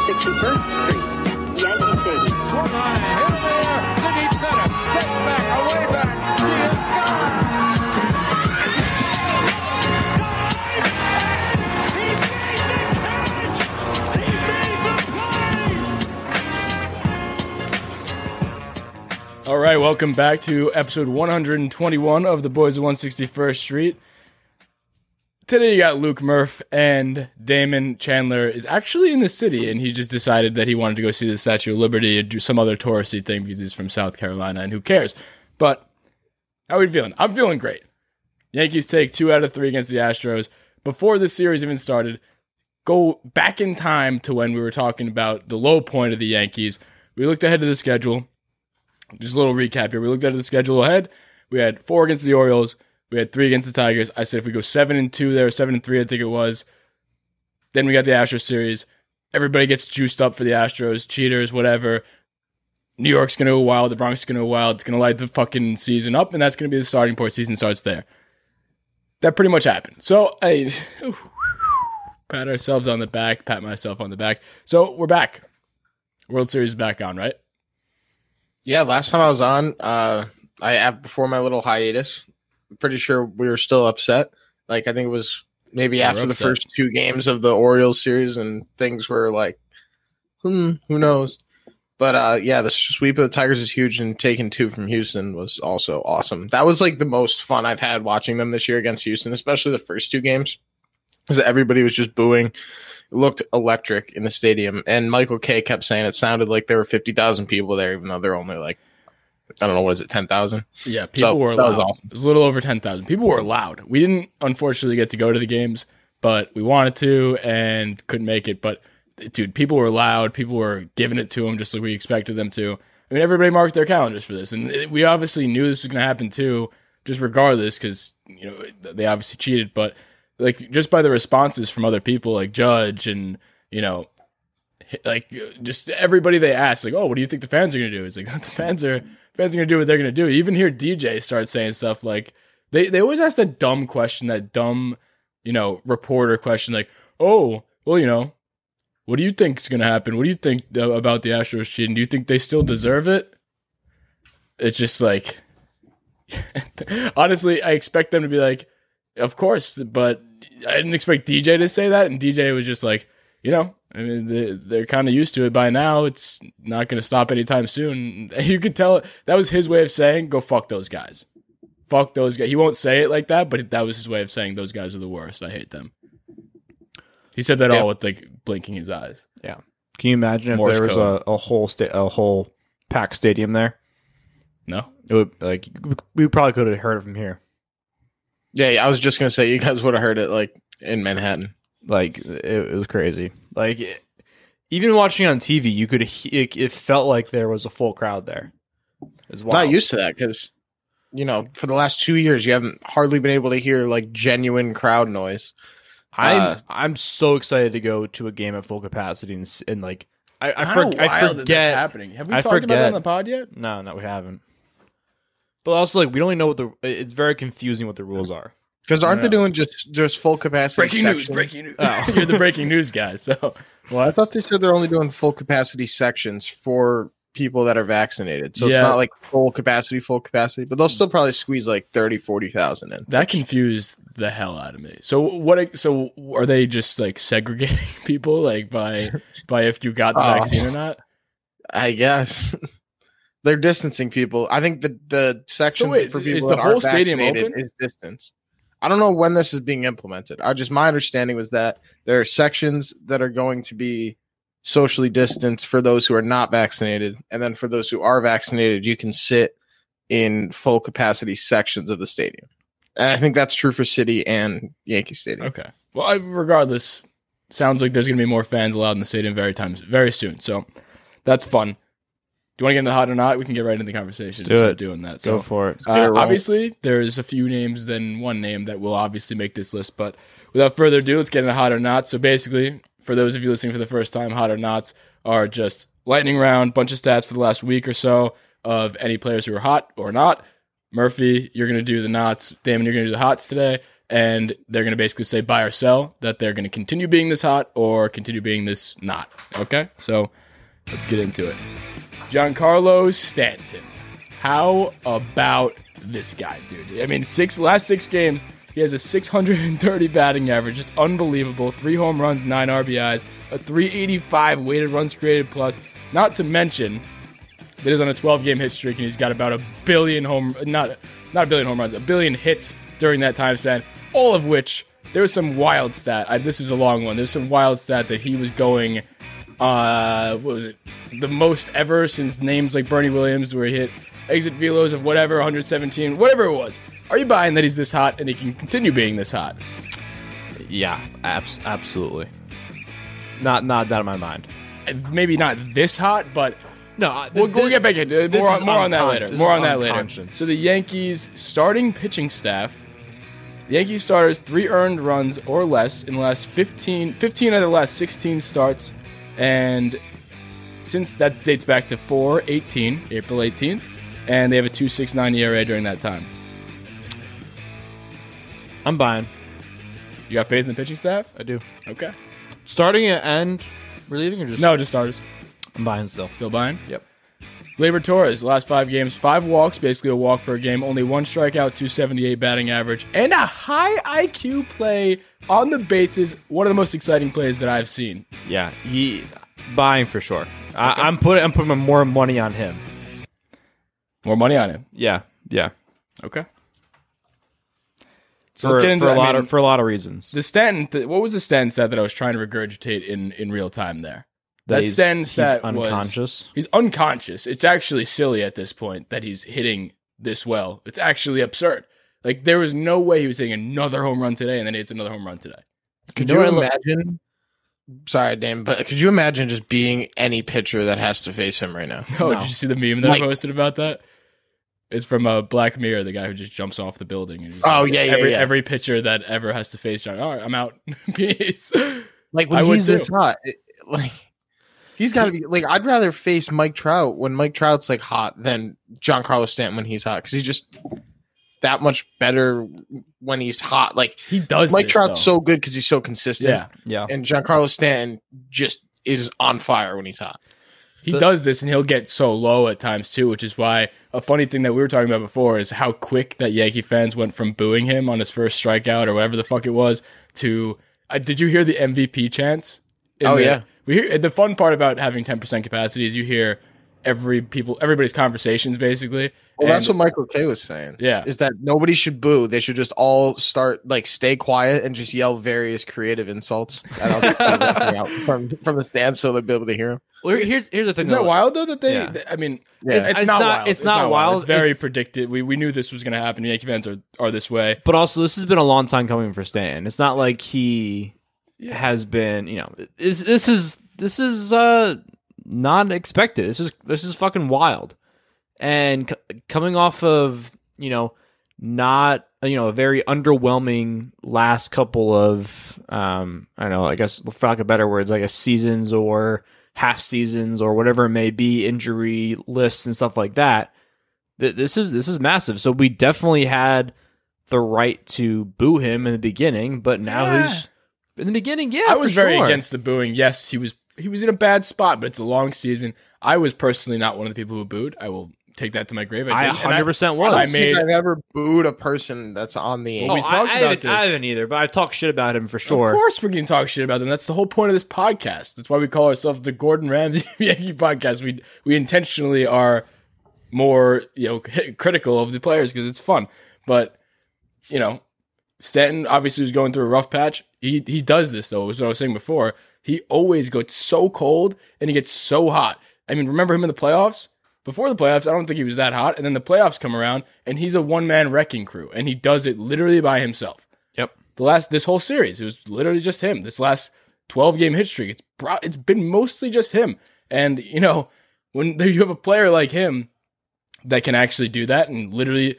161st Street, Yankee Stadium. Swung on a hit in the air to deep center. Gets back, away back. She is gone. All right, welcome back to episode 121 of the Boys of 161st Street. Today you got Luke Murph, and Damon Chandler is actually in the city, and he just decided that he wanted to go see the Statue of Liberty and do some other touristy thing because he's from South Carolina, and who cares? But how are you feeling? I'm feeling great. Yankees take 2 out of 3 against the Astros. Before the series even started, go back in time to when we were talking about the low point of the Yankees. We looked ahead to the schedule. Just a little recap here. We looked at the schedule ahead. We had 4 against the Orioles. We had 3 against the Tigers. I said if we go 7-2 there, 7-3 I think it was. Then we got the Astros series. Everybody gets juiced up for the Astros, cheaters, whatever. New York's going to go wild. The Bronx is going to go wild. It's going to light the fucking season up, and that's going to be the starting point. Season starts there. That pretty much happened. So I pat ourselves on the back, pat myself on the back. So we're back. World Series is back on, right? Yeah, last time I was on, before my little hiatus, I'm pretty sure we were still upset. Like, I think it was maybe after the first 2 games of the Orioles series, and things were like, who knows? But yeah, the sweep of the Tigers is huge, and taking 2 from Houston was also awesome. That was like the most fun I've had watching them this year against Houston, especially the first 2 games, because everybody was just booing. It looked electric in the stadium, and Michael Kay kept saying it sounded like there were 50,000 people there, even though they're only like, I don't know, what is it, 10,000? Yeah, people were loud. Awesome. It was a little over 10,000. People were loud. We didn't, unfortunately, get to go to the games, but we wanted to and couldn't make it. But, dude, people were loud. People were giving it to them just like we expected them to. I mean, everybody marked their calendars for this, and we obviously knew this was going to happen too, just regardless, because they obviously cheated, but like just by the responses from other people like Judge and, like just everybody they asked, like, oh, what do you think the fans are going to do? It's like, the fans are going to do what they're going to do. You even hear DJ start saying stuff like, they always ask that dumb question, that dumb, reporter question, like, oh, well, what do you think is going to happen? What do you think about the Astros cheating? Do you think they still deserve it? It's just like, honestly, I expect them to be like, of course, but I didn't expect DJ to say that, and DJ was just like, I mean, they're kind of used to it by now. It's not going to stop anytime soon. You could tell that was his way of saying, go fuck those guys. Fuck those guys. He won't say it like that, but that was his way of saying those guys are the worst. I hate them. He said that all with like blinking his eyes. Yeah. Can you imagine if there was a whole packed stadium there? No. It would we probably could have heard it from here. Yeah, I was just gonna say you guys would have heard it like in Manhattan. Like it was crazy. Like even watching on TV, you could it felt like there was a full crowd there. I'm not used to that because for the last 2 years you haven't hardly been able to hear like genuine crowd noise. I'm so excited to go to a game at full capacity and like I forget that's happening. Have we talked about it on the pod yet? No, we haven't. But also, like, we don't even know it's very confusing what the rules are. Because aren't they doing just full capacity Breaking news. Oh. You're the breaking news guy. So, well, I thought they said they're only doing full capacity sections for people that are vaccinated. So it's not like full capacity, but they'll still probably squeeze like 30, 40,000 in. That confused the hell out of me. So are they just like segregating people like by if you got the vaccine or not? I guess. They're distancing people. I think the sections for people that aren't vaccinated is distance. I don't know when this is being implemented. My understanding was that there are sections that are going to be socially distanced for those who are not vaccinated, and then for those who are vaccinated, you can sit in full capacity sections of the stadium. And I think that's true for City and Yankee Stadium. Okay. Well, regardless, sounds like there's going to be more fans allowed in the stadium very soon. So that's fun. Do you want to get into hot or not? We can get right into the conversation. Doing that. So, go for it. Obviously, there's a few names than one name that will obviously make this list. But without further ado, let's get into hot or not. So basically, for those of you listening for the first time, hot or nots are just lightning round, bunch of stats for the last week or so of any players who are hot or not. Murphy, you're going to do the nots. Damon, you're going to do the hots today. and they're going to basically say buy or sell, that they're going to continue being this hot or continue being this not. Okay, so let's get into it. Giancarlo Stanton. How about this guy, dude? I mean, last six games, he has a 630 batting average, just unbelievable. 3 home runs, 9 RBIs, a 385 weighted runs created plus. Not to mention that he's on a 12-game hit streak, and he's got about a billion a billion hits during that time span. All of which, there was some wild stat. This was a long one. There's some wild stat that he was going, what was it? The most ever since names like Bernie Williams, where he hit exit velos of whatever, 117, whatever it was. Are you buying that he's this hot and he can continue being this hot? Yeah, absolutely. Not out of my mind. Maybe not this hot, but no, we'll get back into it. More on that later. More on that later. So the Yankees starting pitching staff, the Yankees starters 3 earned runs or less in the last 15 out of the last 16 starts, and since that dates back to April 18th, and they have a 2.69 ERA during that time. I'm buying. You got faith in the pitching staff? I do. Okay. Starting and relieving or just? No, just starters. I'm buying still. Still buying? Yep. Gleyber Torres, last 5 games, 5 walks, basically a walk per game, only 1 strikeout, 278 batting average, and a high IQ play on the bases. One of the most exciting plays that I've seen. Yeah, he buying for sure. Okay. I'm putting more money on him. More money on him. Yeah. Okay. So let's get into for a lot of reasons. The Stanton. What was the Stanton stat that I was trying to regurgitate in real time there? That Stanton stat he's unconscious. He's unconscious. It's actually silly at this point that he's hitting this well. It's actually absurd. Like, there was no way he was hitting another home run today, and then he hits another home run today. Could you imagine? Sorry, Dame, but could you imagine just being any pitcher that has to face him right now? No. Did you see the meme that I posted about that? It's from Black Mirror, the guy who just jumps off the building. And every pitcher that ever has to face John. All right, I'm out. Peace. Like, when he's this hot, he's got to be like, I'd rather face Mike Trout when Mike Trout's like hot than Giancarlo Stanton when he's hot, because he's just that much better when he's hot. Like, he does. Mike Trout's so good because he's so consistent. Yeah. And Giancarlo Stanton just is on fire when he's hot. He does this, and he'll get so low at times too, which is why a funny thing that we were talking about before is how quick that Yankee fans went from booing him on his first strikeout or whatever the fuck it was to. Did you hear the MVP chants? Yeah. We hear the fun part about having 10% capacity is you hear everybody's conversations basically. Well, that's what Michael Kay was saying. Yeah, is that nobody should boo. They should just all stay quiet and just yell various creative insults from the stands so they'll be able to hear them. Well, here's the thing. Isn't that wild though? That they, I mean, it's not wild. It's not wild. It's very predicted. We knew this was going to happen. Yankee fans are this way. But also, this has been a long time coming for Stanton. It's not like he has been. This is not expected. This is fucking wild. And coming off of not a very underwhelming last couple of I don't know, I guess for lack of better words, I guess seasons or half seasons or whatever it may be, injury lists and stuff like that. This is massive. So we definitely had the right to boo him in the beginning, but now he's in the beginning. Yeah, I was very against the booing. Yes, he was in a bad spot, but it's a long season. I was personally not one of the people who booed. I will take that to my grave. I 100% was. I don't think I've ever booed a person that's on the. Well, we talked about this. I haven't either, but I talked shit about him for sure. Of course, we're going to talk shit about them. That's the whole point of this podcast. That's why we call ourselves the Gordon Ramsay Yankee Podcast. We intentionally are more critical of the players because it's fun. But Stanton obviously was going through a rough patch. He does this though. As I was saying before, he always gets so cold and he gets so hot. I mean, remember him in the playoffs? Before the playoffs, I don't think he was that hot. And then the playoffs come around, and he's a one-man wrecking crew. And he does it literally by himself. Yep. This whole series, it was literally just him. This last 12-game hit streak, it's been mostly just him. And, when you have a player like him that can actually do that, and literally,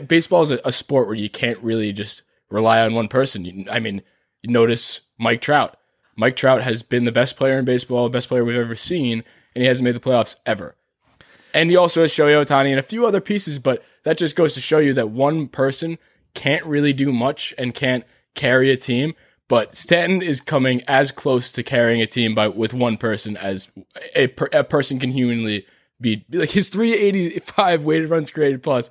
baseball is a sport where you can't really just rely on one person. You notice Mike Trout. Mike Trout has been the best player in baseball, the best player we've ever seen, and he hasn't made the playoffs ever. And he also has Shohei Ohtani and a few other pieces, but that just goes to show you that one person can't really do much and can't carry a team. But Stanton is coming as close to carrying a team with one person as a person can humanly be. Like his 385 weighted runs created plus.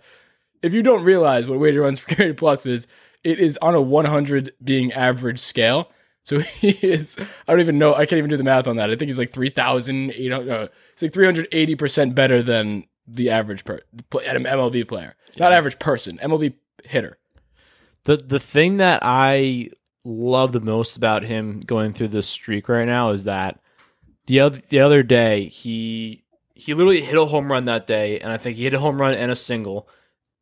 If you don't realize what weighted runs created plus is, it is on a 100 being average scale. So he is, I don't even know, I can't even do the math on that. I think he's like 3,800, it's like 380% better than the average MLB player. Not average person, MLB hitter. The thing that I love the most about him going through this streak right now is that the other day he literally hit a home run that day, and I think he hit a home run and a single.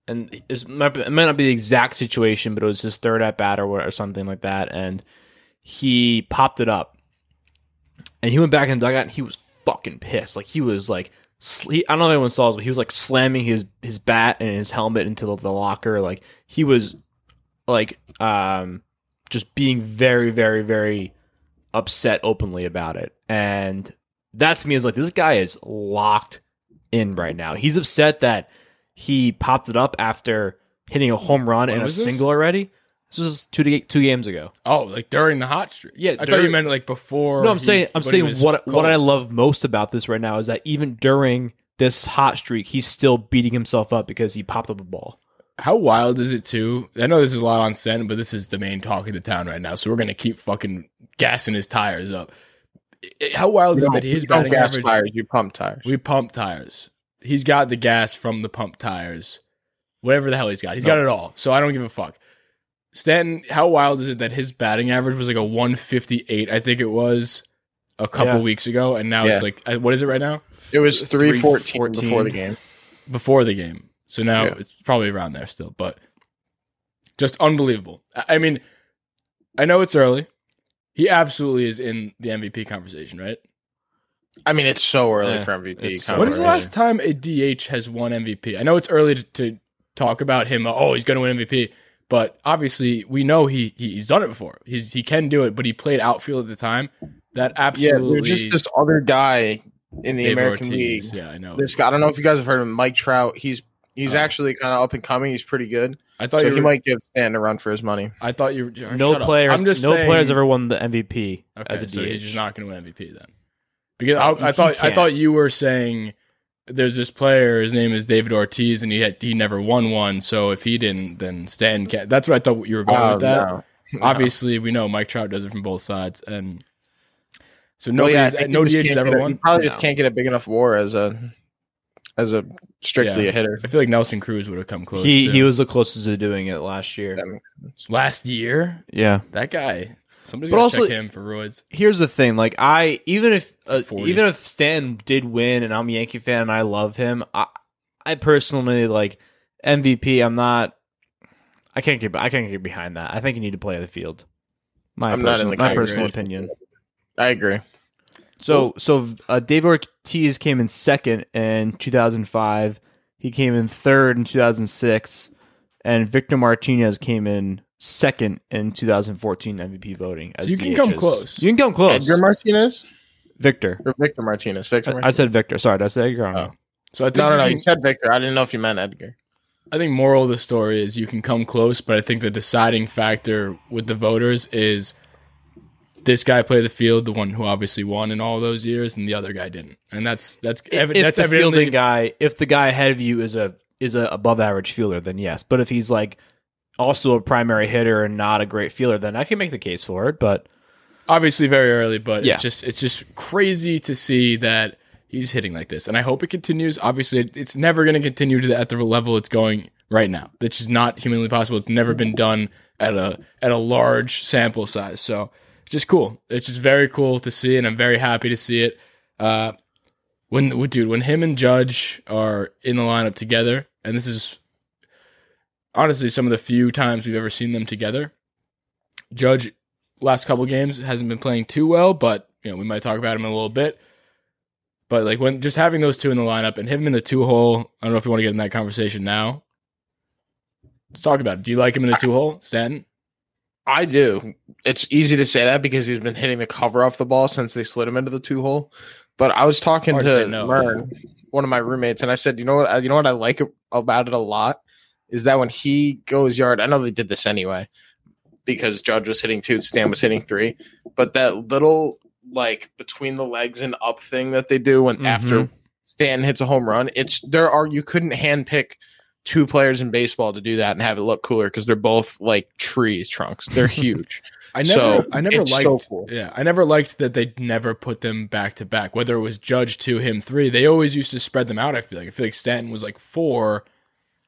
And it might not be the exact situation, but it was his third at bat or something like that, and he popped it up, and he went back in the dugout, and he was fucking pissed. Like he was like, I don't know if anyone saw this, but he was like slamming his bat and his helmet into the locker. Like he was like just being very, very, very upset openly about it, and that to me is like, this guy is locked in right now. He's upset that he popped it up after hitting a home run and a single already. This was two games ago. Oh, like during the hot streak. Yeah, I thought you meant like before. No, I'm saying what I love most about this right now is that even during this hot streak, he's still beating himself up because he popped up a ball. How wild is it too? I know this is a lot on Stanton, but this is the main talk of the town right now, so we're gonna keep fucking gassing his tires up. How wild is it that his batting average? Tires, you pump tires. We pump tires. He's got the gas from the pump tires. Whatever the hell he's got. He's got it all. So I don't give a fuck. Stanton, how wild is it that his batting average was like a 158, I think it was, a couple weeks ago, and now it's like, what is it right now? It was 314 before the game. Before the game. So now it's probably around there still, but just unbelievable. I mean, I know it's early. He absolutely is in the MVP conversation, right? I mean, it's so early for MVP. When is the last time a DH has won MVP? I know it's early to talk about him. Oh, he's going to win MVP. But obviously, we know he's done it before. He can do it, but he played outfield at the time. That absolutely... Yeah, there's just this other guy in the David American Ortiz. League. Yeah, I know. This guy, I don't know if you guys have heard of him, Mike Trout. He's actually kind of up and coming. He's pretty good. I thought he might give Stanton a run for his money. I thought you were... No players ever won the MVP as a DH. So he's just not going to win MVP then. Because I thought you were saying there's this player, his name is David Ortiz, and he never won one. So if he didn't, then Stanton can't. That's what I thought you were going with that. No. Obviously, we know Mike Trout does it from both sides, and so no DH has ever won. He probably just can't get a big enough WAR as a strictly a hitter. I feel like Nelson Cruz would have come close. He was the closest to doing it last year. Last year, yeah, that guy. Somebody's got to check him for roids. Here's the thing: like even if Stan did win, and I'm a Yankee fan and I love him, I personally like MVP. I can't get behind that. I think you need to play the field. My personal opinion. I agree. So David Ortiz came in second in 2005. He came in third in 2006, and Victor Martinez came in second in 2014 MVP voting. So you can come close. You can come close. Edgar Martinez? Victor. Or Victor Martinez. I said Victor. Sorry, did I say Edgar? Oh. So I think no. You said Victor. I didn't know if you meant Edgar. I think moral of the story is you can come close, but I think the deciding factor with the voters is this guy played the field, the one who obviously won in all those years, and the other guy didn't. And that's fielding guy. If the guy ahead of you is a above average fielder, then yes. But if he's like also a primary hitter and not a great fielder, then I can make the case for it. But obviously very early, but it's just crazy to see that he's hitting like this. And I hope it continues. Obviously, it's never going to continue at the level it's going right now. That's just not humanly possible. It's never been done at a large sample size. So it's just cool. It's just very cool to see, and I'm very happy to see it. When him and Judge are in the lineup together, and this is honestly some of the few times we've ever seen them together. Judge, last couple games, hasn't been playing too well, but we might talk about him in a little bit. But like when just having those two in the lineup and him in the 2-hole, I don't know if you want to get in that conversation now. Let's talk about it. Do you like him in the 2-hole, Stanton? I do. It's easy to say that because he's been hitting the cover off the ball since they slid him into the 2-hole. But I was talking to Mern, one of my roommates, and I said, you know what I like about it a lot is that when he goes yard, I know they did this anyway because Judge was hitting 2, Stan was hitting 3, but that little like between the legs and up thing that they do when after Stanton hits a home run, you couldn't handpick 2 players in baseball to do that and have it look cooler because they're both like trees trunks. They're huge. I never liked. So cool. Yeah, I never liked that they never put them back to back. Whether it was Judge 2, him 3, they always used to spread them out. I feel like Stanton was like 4.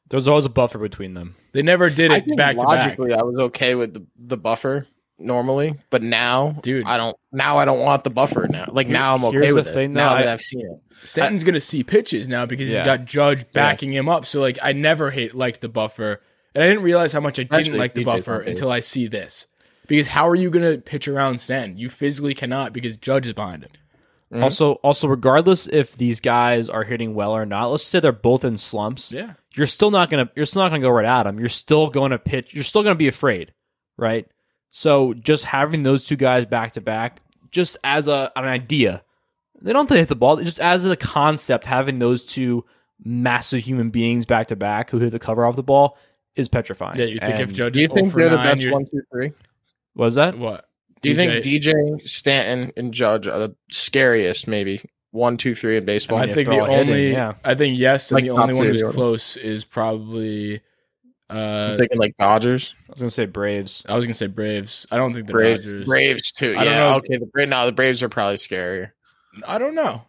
There was always a buffer between them. They never did it back to back. Logically, I was okay with the buffer normally, but now, dude, I don't want the buffer now. Like now, I'm okay with it. Now that I've seen it, Stanton's gonna see pitches now because he's got Judge backing him up. So like, I never liked the buffer, and I didn't realize how much I didn't like the buffer until I see this. Because how are you gonna pitch around Stanton? You physically cannot because Judge is behind him. Mm-hmm. Also, regardless if these guys are hitting well or not, let's say they're both in slumps. Yeah, you're still not gonna go right at them. You're still going to pitch. You're still going to be afraid, right? So just having those 2 guys back to back, just as an idea, they don't have to hit the ball. Just as a concept, having those 2 massive human beings back to back who hit the cover off the ball is petrifying. Yeah, you think if Judge, do you think they're the best 1, 2, 3? What was that? What? Do you think DJ, Stanton, and Judge are the scariest, maybe 1, 2, 3 in baseball? I think the only, I think yes, and like the only one who's close is probably. I'm thinking like Dodgers. I was gonna say Braves. I don't think the Dodgers. Braves too. Yeah. Okay. The Braves are probably scarier. I don't know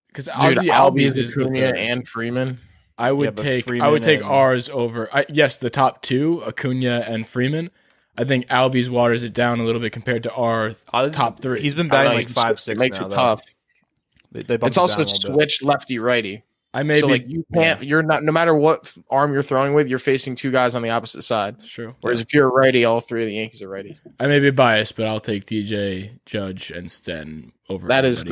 because Albies is Acuna and Freeman. I would take ours over. Yes, the top 2, Acuna and Freeman. I think Albies waters it down a little bit compared to our top 3. He's been batting like 5-6. Makes it tough. It's also switched lefty righty. You can't. You're not. No matter what arm you're throwing with, you're facing 2 guys on the opposite side. That's true. Whereas if you're a righty, all 3 of the Yankees are righties. I may be biased, but I'll take DJ, Judge, and Stanton over. That is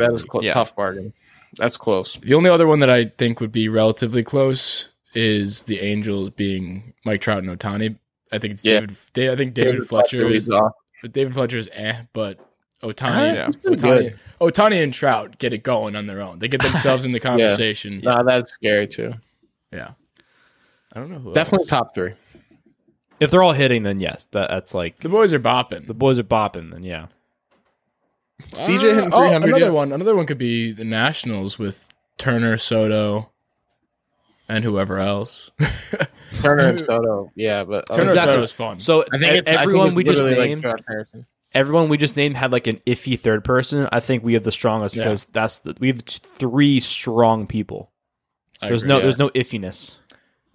tough bargain. That's close. The only other one that I think would be relatively close is the Angels being Mike Trout and Ohtani. I think it's David. I think David Fletcher is. But David Fletcher is but Ohtani and Trout get it going on their own. They get themselves in the conversation. No, that's scary too. Yeah, I don't know. Who Definitely else. top 3. If they're all hitting, then yes, that's like the boys are bopping. Then yeah. DJ hitting 300. Another one could be the Nationals with Turner, Soto, and whoever else. Turner and Soto, yeah, but Turner and Soto is fun. So I think everyone we just named, like everyone we just named had like an iffy third person. I think we have the strongest because we have 3 strong people. There's no iffiness.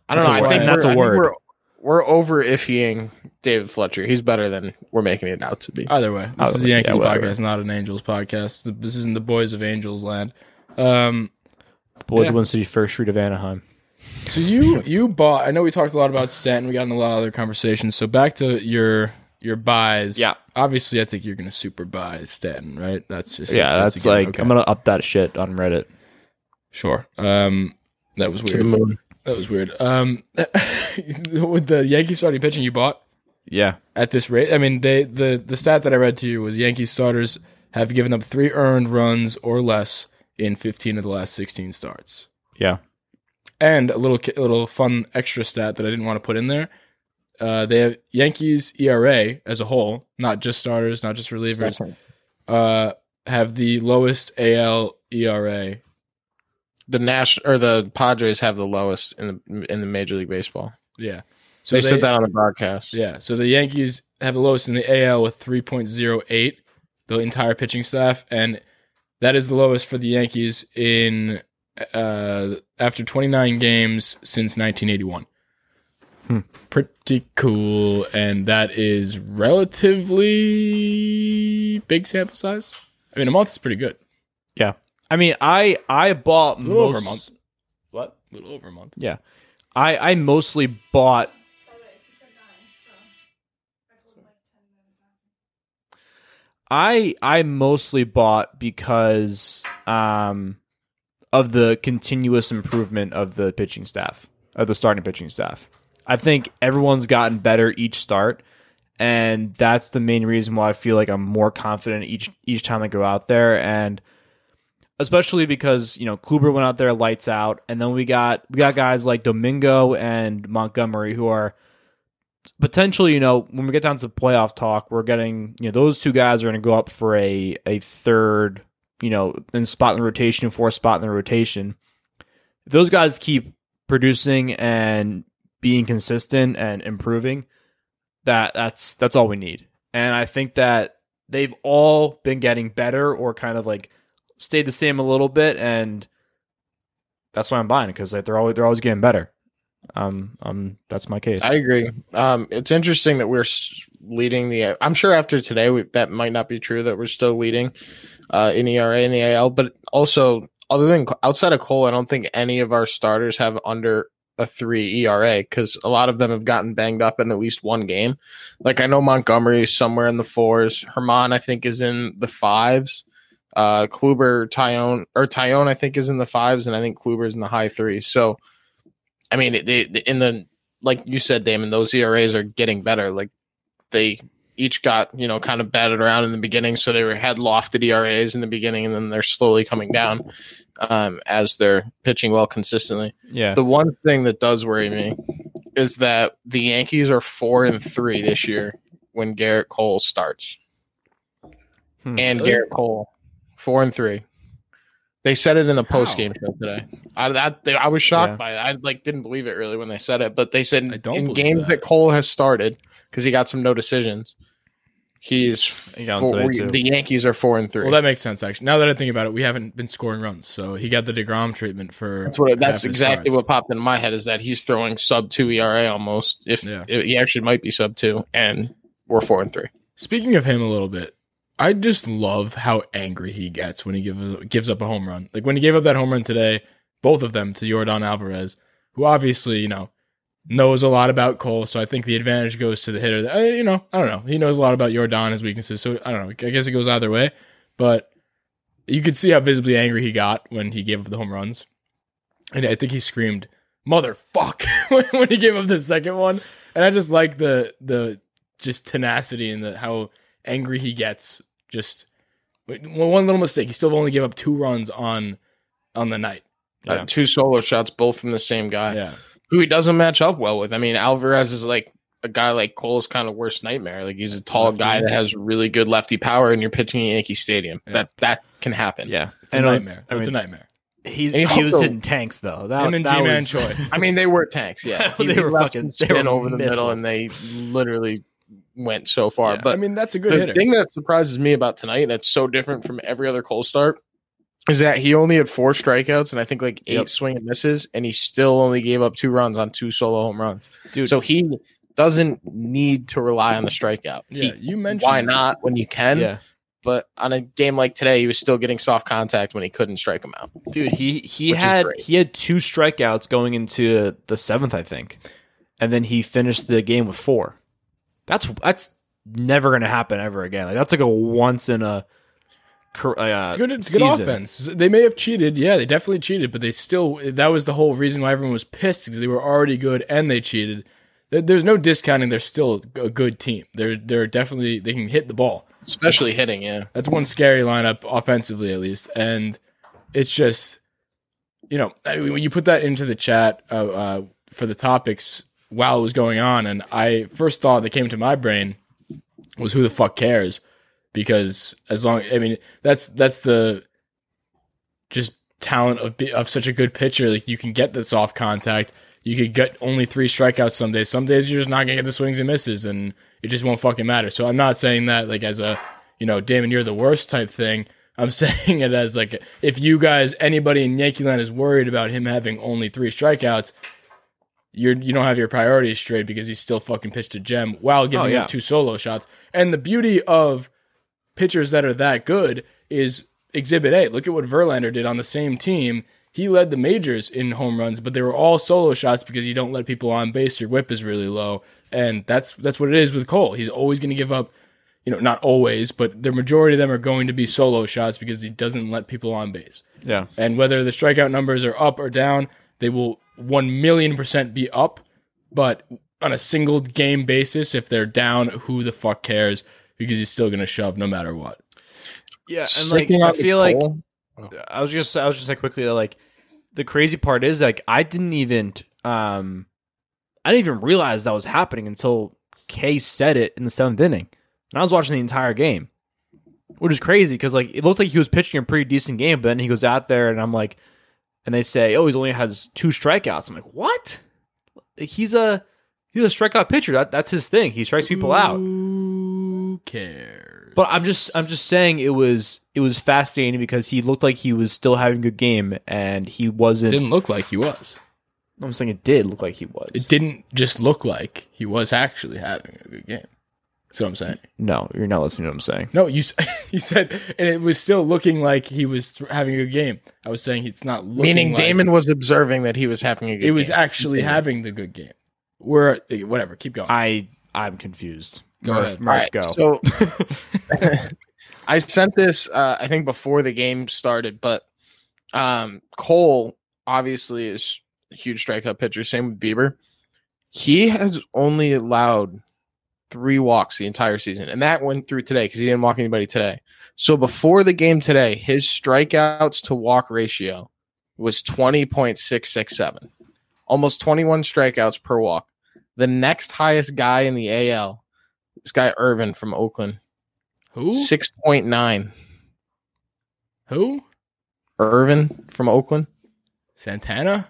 I don't know. I think that's a word. We're over iffying David Fletcher. He's better than we're making it out to be. Either way, this is the Yankees podcast, not an Angels podcast. This isn't the Boys of Angels land. Boys of One City, First Street of Anaheim. So you bought. I know we talked a lot about Stanton. We got in a lot of other conversations. So back to your buys. Yeah. Obviously, I think you're going to super buy Stanton, right? That's just that's like okay. I'm going to up that shit on Reddit. Sure. That was weird. That was weird. With the Yankees starting pitching you bought? Yeah. At this rate? I mean, the stat that I read to you was Yankees starters have given up 3 earned runs or less in 15 of the last 16 starts. Yeah. And a little fun extra stat that I didn't want to put in there. They have Yankees ERA as a whole, not just starters, not just relievers, have the lowest AL ERA. The Padres have the lowest in the Major League Baseball. Yeah. So they said that on the broadcast. Yeah. So the Yankees have the lowest in the AL with 3.08, the entire pitching staff, and that is the lowest for the Yankees in after 29 games since 1981. Pretty cool, and that is relatively big sample size. I mean, a month is pretty good. Yeah. I mean, I bought a little over a month. What? A little over a month. Yeah. I mostly bought. I mostly bought because of the continuous improvement of the pitching staff, of the starting pitching staff. I think everyone's gotten better each start, and that's the main reason why I feel like I'm more confident each time I go out there. And especially because Kluber went out there lights out, and then we got guys like Domingo and Montgomery who are potentially, when we get down to playoff talk, we're getting those two guys are going to go up for a third, in spot in the rotation, fourth spot in the rotation. If those guys keep producing and being consistent and improving, that's all we need. And I think that they've all been getting better or kind of like stayed the same a little bit, and that's why I'm buying it, because they're always getting better. That's my case. I agree. It's interesting that we're leading the. I'm sure after today that might not be true, that we're still leading in ERA in the AL, but also other than outside of Cole, I don't think any of our starters have under a 3 ERA, because a lot of them have gotten banged up in at least one game. Like, I know Montgomery is somewhere in the 4s. Herman, I think, is in the 5s. Kluber, Tyone, I think, is in the 5s, and I think Kluber is in the high 3s. So, I mean, in the, like you said, Damon, those ERAs are getting better. Like, they each got, kind of batted around in the beginning, so they had lofted ERAs in the beginning, and then they're slowly coming down as they're pitching well consistently. Yeah. The one thing that does worry me is that the Yankees are 4-3 this year when Garrett Cole starts. And really? Garrett Cole, 4-3. They said it in the post-game show today. I was shocked by it. I didn't believe it really when they said it, but they said in games that Cole has started, because he got some no decisions, the Yankees are 4-3. Well, that makes sense, actually. Now that I think about it, we haven't been scoring runs, so he got the DeGrom treatment for. That's exactly what popped into my head, is that he's throwing sub-2 ERA almost. He actually might be sub-2, and we're 4-3. Speaking of him a little bit, I just love how angry he gets when he gives up a home run. Like when he gave up that home run today, both of them to Yordan Alvarez, who obviously, knows a lot about Cole, so I think the advantage goes to the hitter. I don't know. He knows a lot about Yordan, his weaknesses, so I don't know. I guess it goes either way, but you could see how visibly angry he got when he gave up the home runs. And I think he screamed, "Motherfuck," when he gave up the second one. And I just like the just tenacity and how angry he gets. Just one little mistake, he still only gave up 2 runs on the night. 2 solo shots, both from the same guy. Yeah. Who he doesn't match up well with. I mean, Alvarez is like a guy like Cole's kind of worst nightmare. Like, he's a tall guy that has really good lefty power, and you're pitching in Yankee Stadium. Yeah. That can happen. Yeah, it's a nightmare. It's a nightmare. He was hitting tanks though. Him and G-Man Choi. I mean, they were tanks. Yeah, they were fucking spin over the middle, and they literally went so far. Yeah, but I mean, that's a good hitter. The thing that surprises me about tonight, and it's so different from every other Cole start, is that he only had 4 strikeouts and I think like 8 swing and misses, and he still only gave up 2 runs on 2 solo home runs. Dude, so he doesn't need to rely on the strikeout. Yeah, you mentioned why not when you can? Yeah. But on a game like today, he was still getting soft contact when he couldn't strike him out. Dude, he had 2 strikeouts going into the 7th, I think, and then he finished the game with 4. That's never going to happen ever again. Like, that's like a once in a. It's good offense. They may have cheated. Yeah, they definitely cheated, but that was the whole reason why everyone was pissed, because they were already good and they cheated. There's no discounting. They're still a good team. They're definitely, they can hit the ball. Especially hitting, yeah. That's one scary lineup, offensively at least. And it's just, when you put that into the chat for the topics while it was going on, and first thought that came to my brain was, who the fuck cares? Because that's the just talent of such a good pitcher. Like, you can get the soft contact. You could get only 3 strikeouts some days. Some days you're just not gonna get the swings and misses, and it just won't fucking matter. So I'm not saying that like as a Damon, you're the worst type thing. I'm saying it as like, if you guys, anybody in Yankee land is worried about him having only 3 strikeouts, you don't have your priorities straight, because he still fucking pitched a gem while giving up 2 solo shots. And the beauty of pitchers that are that good is Exhibit A. Look at what Verlander did on the same team. He led the majors in home runs, but they were all solo shots because you don't let people on base. Your whip is really low, and that's what it is with Cole. He's always going to give up, not always, but the majority of them are going to be solo shots because he doesn't let people on base. Yeah. And whether the strikeout numbers are up or down, they will 1,000,000% be up, but on a single game basis, if they're down, who the fuck cares? Because he's still going to shove no matter what. Yeah, and like, I feel like I was just say quickly that, like, the crazy part is, like, I didn't even realize that was happening until Kay said it in the 7th inning, and I was watching the entire game, which is crazy because, like, it looked like he was pitching a pretty decent game, but then he goes out there and I'm like, and they say, oh, he only has 2 strikeouts. I'm like, what? He's a strikeout pitcher. That's his thing. He strikes people out. Who cares? But I'm just saying it was fascinating because he looked like he was still having a good game, and he wasn't. Didn't look like he was. I'm saying it did look like he was. It didn't just look like he was actually having a good game. That's what I'm saying. No, you're not listening to what I'm saying. No, you said, and it was still looking like he was having a good game. I was saying it's not looking Meaning like Damon was observing that he was having a good game. it was actually having the good game. Whatever, keep going. I'm confused. Go ahead. Murph, All right, go. so I sent this, I think, before the game started, but Cole obviously is a huge strikeout pitcher. Same with Bieber. He has only allowed 3 walks the entire season, and that went through today because he didn't walk anybody today. So before the game today, his strikeouts to walk ratio was 20.667, almost 21 strikeouts per walk. The next highest guy in the AL, this guy Irvin from Oakland, Who? 6.9. Who? Irvin from Oakland. Santana?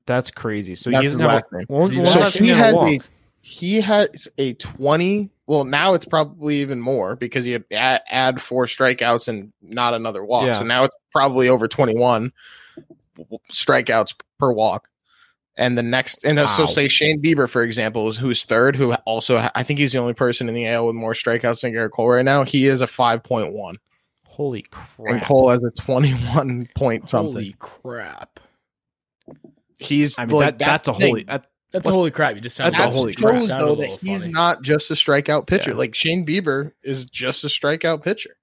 That's crazy. So That's he's his never. last name. When's So the last time he ever had walked? He has a 20. Well, now it's probably even more because he had add 4 strikeouts and not another walk. Yeah. So now it's probably over 21 strikeouts per walk. And the next, and so say Shane Bieber, for example, who's third, who also, I think he's the only person in the AL with more strikeouts than Garrett Cole right now. He is a 5.1. Holy crap! And Cole has a 21 point something. Holy crap. He's I mean, like, that's a the thing. holy. That's a holy crap. You just sounded That's a holy crap. shows, sounded a though, little that he's funny. not just a strikeout pitcher. Yeah. Like Shane Bieber is just a strikeout pitcher,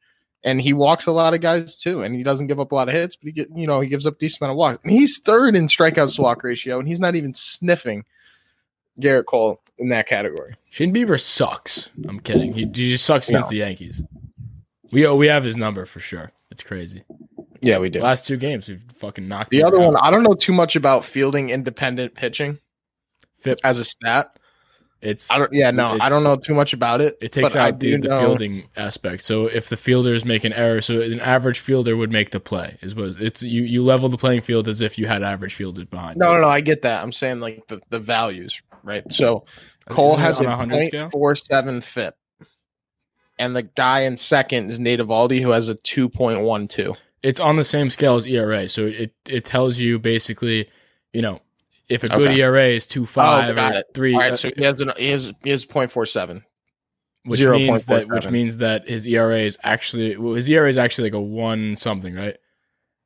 and he walks a lot of guys too, and he doesn't give up a lot of hits, but he gives up a decent amount of walks. And he's third in strikeouts to walk ratio, and he's not even sniffing Garrett Cole in that category. Shane Bieber sucks. I'm kidding. He just sucks against the Yankees. We have his number for sure. It's crazy. Yeah, we do. Last 2 games, we've fucking knocked The him other out. one, I don't know too much about fielding independent pitching FIP. as a stat. It's I don't know too much about it. It takes but I out do the know- fielding aspect. So if the fielder make an error, so an average fielder would make the play. You level the playing field as if you had average fielders behind. No, I get that. I'm saying like the values, right? So Cole Isn't it has a on a 100 scale? 0.47 FIP, and the guy in second is Nate Eovaldi, who has a 2.12. It's on the same scale as ERA. So it tells you basically, if a good Okay. ERA is 2.5 got or it. 3, All right, so he has 0.47. which 0.47. means that his ERA is actually like a 1 something, right?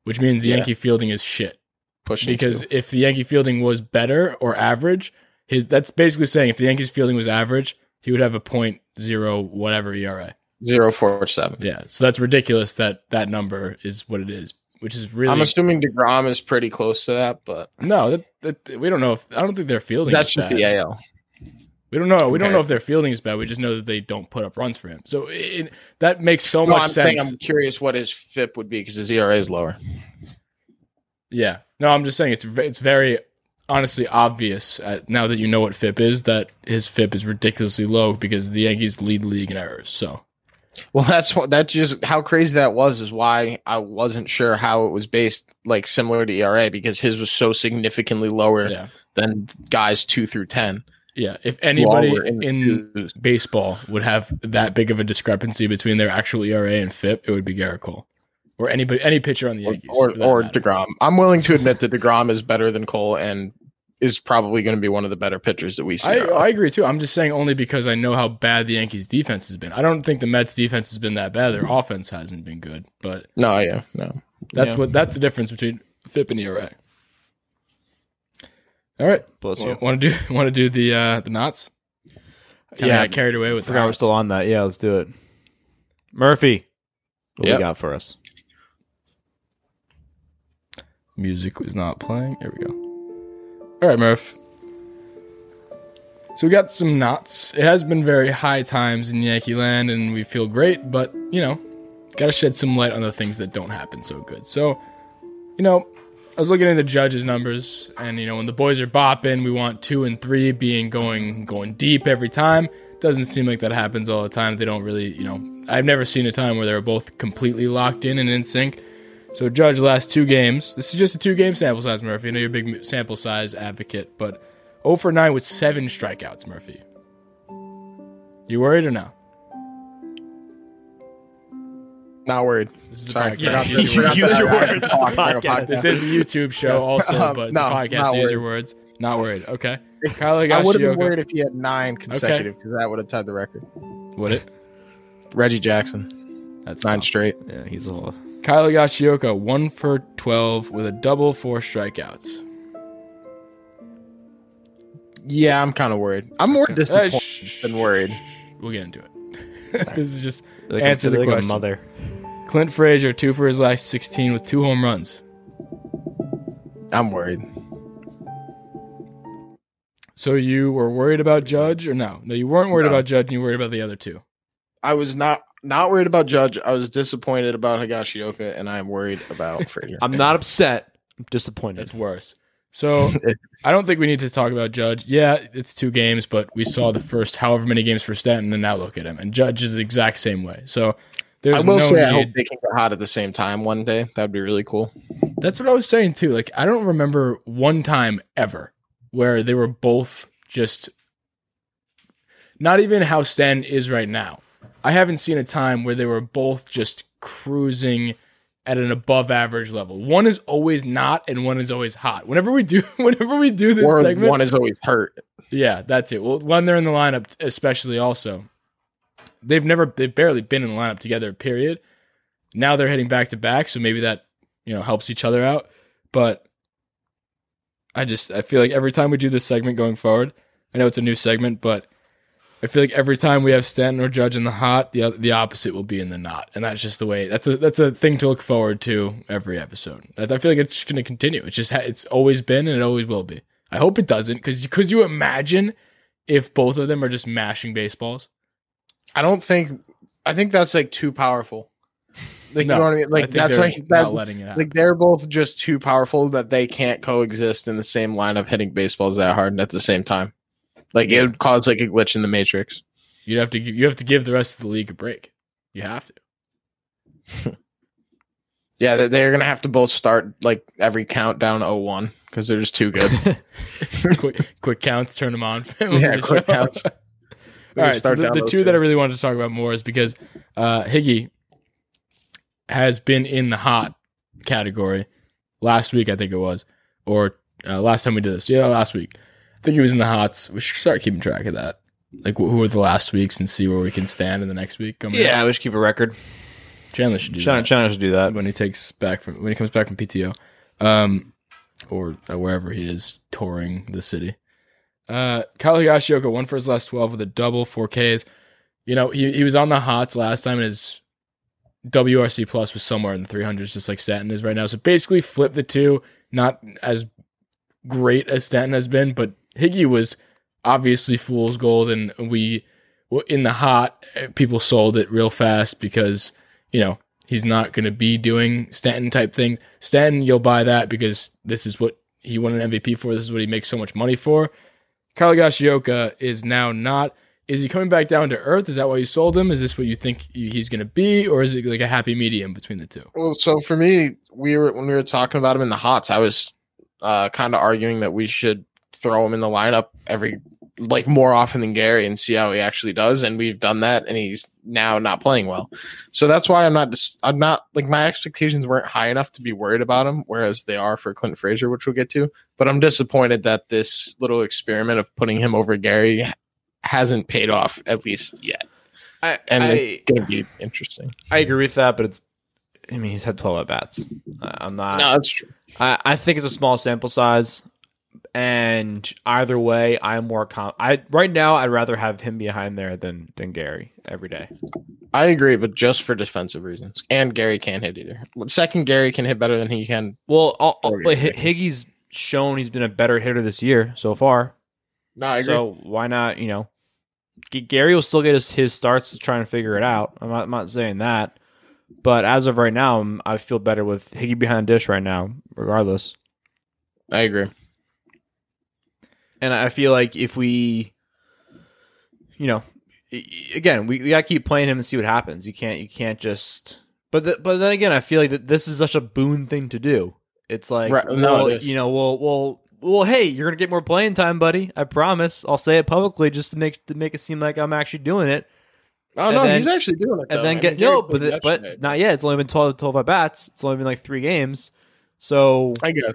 Which means the Yeah. Yankee fielding is shit. Pushing Because two. if the Yankee fielding was better or average, that's basically saying if the Yankees fielding was average, he would have a .0 whatever ERA. 0.47. Yeah, so that's ridiculous that number is what it is, which is really. I'm assuming DeGrom is pretty close to that, but No, that we don't know I don't think their fielding. that's is just bad. the AL. We don't know. We don't Okay. know if their fielding is bad. We just know that they don't put up runs for him. So that makes so No, much I'm sense. saying I'm curious what his FIP would be because his ERA is lower. Yeah. No, I'm just saying it's very honestly obvious now that you know what FIP is that his FIP is ridiculously low because the Yankees lead the league in errors. So Well, that's just how crazy that was is why I wasn't sure how it was based like similar to ERA because his was so significantly lower yeah, than guys 2 through 10. yeah. If anybody were in the in twos. baseball would have that big of a discrepancy between their actual ERA and FIP, it would be Garrett Cole or any pitcher on the Yankees or for that matter. DeGrom. I'm willing to admit that DeGrom is better than Cole and is probably going to be one of the better pitchers that we see. I agree too. I'm just saying only because I know how bad the Yankees defense has been. I don't think the Mets defense has been that bad. Their offense hasn't been good, but No. that's the difference between FIP and ERA. All right, Bless you. want to do the knots? Kinda Yeah, got carried away with Forgot we're knots. still on that. Yeah, let's do it. Murphy, what do Yep. you got for us? Music was not playing. There we go. All right, Murph. So we got some knots. It has been very high times in Yankee land, and we feel great. But Got to shed some light on the things that don't happen so good. So, I was looking at the Judge's numbers, and when the boys are bopping, we want 2 and 3 being going deep every time. Doesn't seem like that happens all the time. They don't really, I've never seen a time where they're both completely locked in and in sync. So Judge last 2 games. This is just a 2-game sample size, Murphy. I know you're a big sample size advocate, but 0 for 9 with 7 strikeouts, Murphy. You worried or no? Not worried. This is Sorry, a podcast. Use your words. Podcast. This is a YouTube show also, but it's a podcast. Use your words. Not worried. Okay. Kyle I would have been Higashioka. worried if he had 9 consecutive because that would have tied the record. Would it? Reggie Jackson, That's 9 straight. Yeah, he's a little. Kyle Higashioka, 1 for 12 with a double, 4 strikeouts. Yeah, I'm kind of worried. I'm more disappointed than worried. We'll get into it. This is just Like answer the like question. A mother. Clint Frazier, 2 for his last 16 with 2 home runs. I'm worried. So you were worried about Judge or no? No, you weren't worried No. about Judge and you were worried about the other 2. I was not worried about Judge. I was disappointed about Higashioka, and I am worried about Frazier. I'm not upset. I'm disappointed. That's worse. So I don't think we need to talk about Judge. Yeah, it's 2 games, but we saw the first however many games for Stanton, and now look at him. And Judge is the exact same way. So there's I will no say I need. hope they can get hot at the same time one day. That'd be really cool. That's what I was saying too. Like, I don't remember one time ever where they were both just not even how Stanton is right now. I haven't seen a time where they were both just cruising at an above average level. One is always not, and one is always hot. Whenever we do this Or segment, one is always hurt. yeah, that's it. Well, when they're in the lineup, especially also, they've barely been in the lineup together. Period. Now they're heading back to back, so maybe that helps each other out. But I feel like every time we do this segment going forward, I know it's a new segment, but I feel like every time we have Stanton or Judge in the hot, the opposite will be in the not, and that's just the way. That's a thing to look forward to every episode. I feel like it's just going to continue. It's always been and it always will be. I hope it doesn't, because could you imagine if both of them are just mashing baseballs? I think that's like too powerful. Like, No, you know what I mean? I Like think that's they're like not that. letting it happen. Like they're both just too powerful that they can't coexist in the same lineup hitting baseballs that hard at the same time. Like it would cause like a glitch in the matrix. You have to give the rest of the league a break. You have to. Yeah, they're gonna have to both start like every countdown 0-1 because they're just too good. quick counts, turn them on. Yeah, quick counts. All right, so the 2 that I really wanted to talk about more is because Higgy has been in the hot category last week, I think it was, or last time we did this. Yeah, last week. I think he was in the hots. We should start keeping track of that. Like, who were the last weeks and see where we can stand in the next week. Yeah, we should keep a record. Chandler should do that. Chandler should do that. When he comes back from PTO, or wherever he is touring the city. Kyle Higashioka, 1 for his last 12 with a double, 4 Ks. He was on the hots last time, and his WRC plus was somewhere in the 300s, just like Stanton is right now. So basically, flip the 2. Not as great as Stanton has been, but Higgy was obviously fool's gold, and we in the hot, people sold it real fast because he's not going to be doing Stanton type things. Stanton, you'll buy that because this is what he won an MVP for. This is what he makes so much money for. Kyle Higashioka is now not. Is he coming back down to earth? Is that why you sold him? Is this what you think he's going to be, or is it like a happy medium between the 2? Well, so for me, when we were talking about him in the hots, I was kind of arguing that we should throw him in the lineup more often than Gary and see how he actually does. And we've done that, and he's now not playing well. So that's why I'm not like, my expectations weren't high enough to be worried about him, whereas they are for Clint Frazier, which we'll get to. But I'm disappointed that this little experiment of putting him over Gary hasn't paid off, at least yet. It's going to be interesting. I agree with that, but he's had 12 at bats. I'm not. No, that's true. I think it's a small sample size, and either way, I'm more right now. I'd rather have him behind there than Gary every day. I agree, but just for defensive reasons. And Gary can't hit either. Second, Gary can hit better than he can. Well, but Higgy's shown he's been a better hitter this year so far. No, I agree. So why not? Gary will still get his starts trying to figure it out. I'm not saying that, But as of right now, I feel better with Higgy behind the dish right now, regardless. I agree. And I feel like if we, again, we got to keep playing him and see what happens. You can't just. But then again, I feel like that this is such a boon thing to do. It's like, right, no, it is. Well, hey, you're gonna get more playing time, buddy. I promise. I'll say it publicly just to make it seem like I'm actually doing it. Oh, no, he's actually doing it, though. And then but not yet. It's only been 12 at bats. It's only been like 3 games. So I guess.